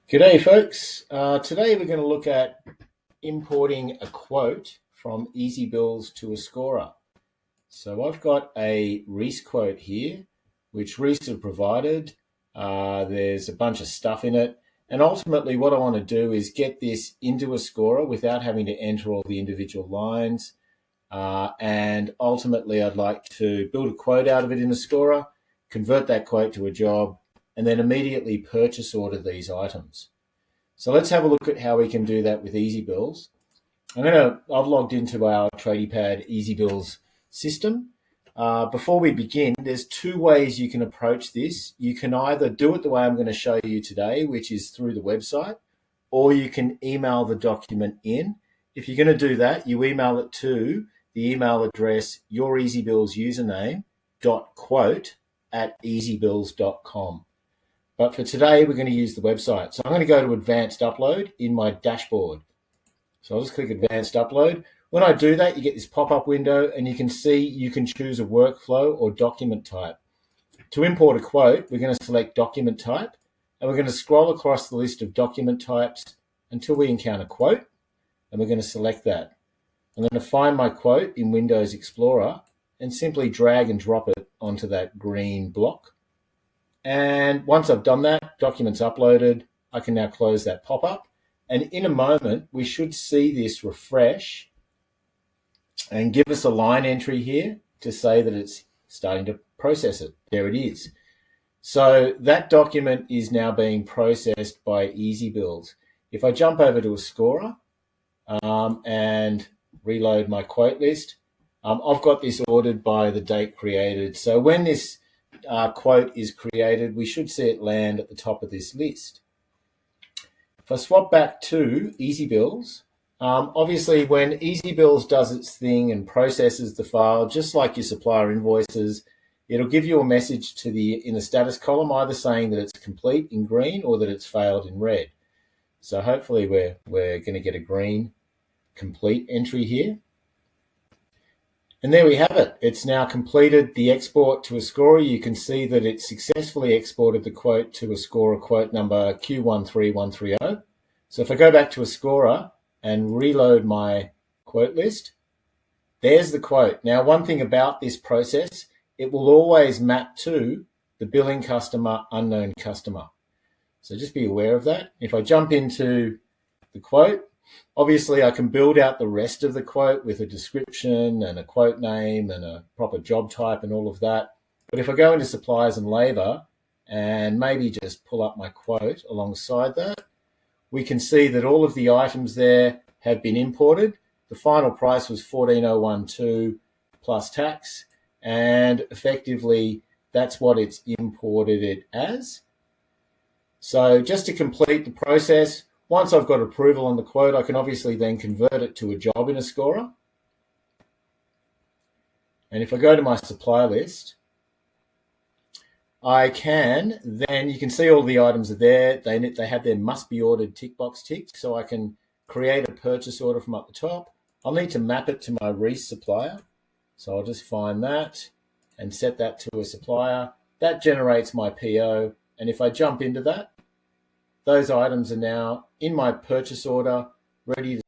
G'day folks. Today we're going to look at importing a quote from EzzyBills to Ascora. So I've got a Reece quote here, which Reece have provided. There's a bunch of stuff in it. And ultimately what I want to do is get this into Ascora without having to enter all the individual lines. And ultimately I'd like to build a quote out of it in Ascora, convert that quote to a job, and then immediately purchase order these items. So let's have a look at how we can do that with EzzyBills. I've logged into our TradiePad EzzyBills system. Before we begin, there's two ways you can approach this. You can either do it the way I'm going to show you today, which is through the website, or you can email the document in. If you're going to do that, you email it to the email address yourezzybillsusername.quote@ezzybills.com. But for today, we're going to use the website. So I'm going to go to Advanced Upload in my dashboard. So I'll just click Advanced Upload. When I do that, you get this pop-up window, and you can see you can choose a workflow or document type. To import a quote, we're going to select Document Type, and we're going to scroll across the list of document types until we encounter Quote, and we're going to select that. I'm going to find my quote in Windows Explorer and simply drag and drop it onto that green block. And once I've done that, document's uploaded, I can now close that pop-up. And in a moment, we should see this refresh and give us a line entry here to say that it's starting to process it. There it is. So that document is now being processed by EzzyBills. If I jump over to Ascora and reload my quote list, I've got this ordered by the date created. So when this quote is created, we should see it land at the top of this list. If I swap back to EzzyBills, obviously when EzzyBills does its thing and processes the file, just like your supplier invoices, it'll give you a message in the status column, either saying that it's complete in green or that it's failed in red. So hopefully we're going to get a green complete entry here. And there we have it. It's now completed the export to Ascora. You can see that it successfully exported the quote to Ascora quote number Q13130. So if I go back to Ascora and reload my quote list, there's the quote. Now, one thing about this process, it will always map to the billing customer, unknown customer. So just be aware of that. If I jump into the quote, obviously, I can build out the rest of the quote with a description and a quote name and a proper job type and all of that. But if I go into suppliers and labor and maybe just pull up my quote alongside that, we can see that all of the items there have been imported. The final price was $14,012 plus tax, and effectively that's what it's imported it as. So just to complete the process, once I've got approval on the quote, I can obviously then convert it to a job in Ascora. And if I go to my supplier list, I can then, you can see all the items are there. They have their must be ordered tick box ticked, so I can create a purchase order from up the top. I'll need to map it to my Reece supplier. So I'll just find that and set that to a supplier. That generates my PO. And if I jump into that, those items are now in my purchase order, ready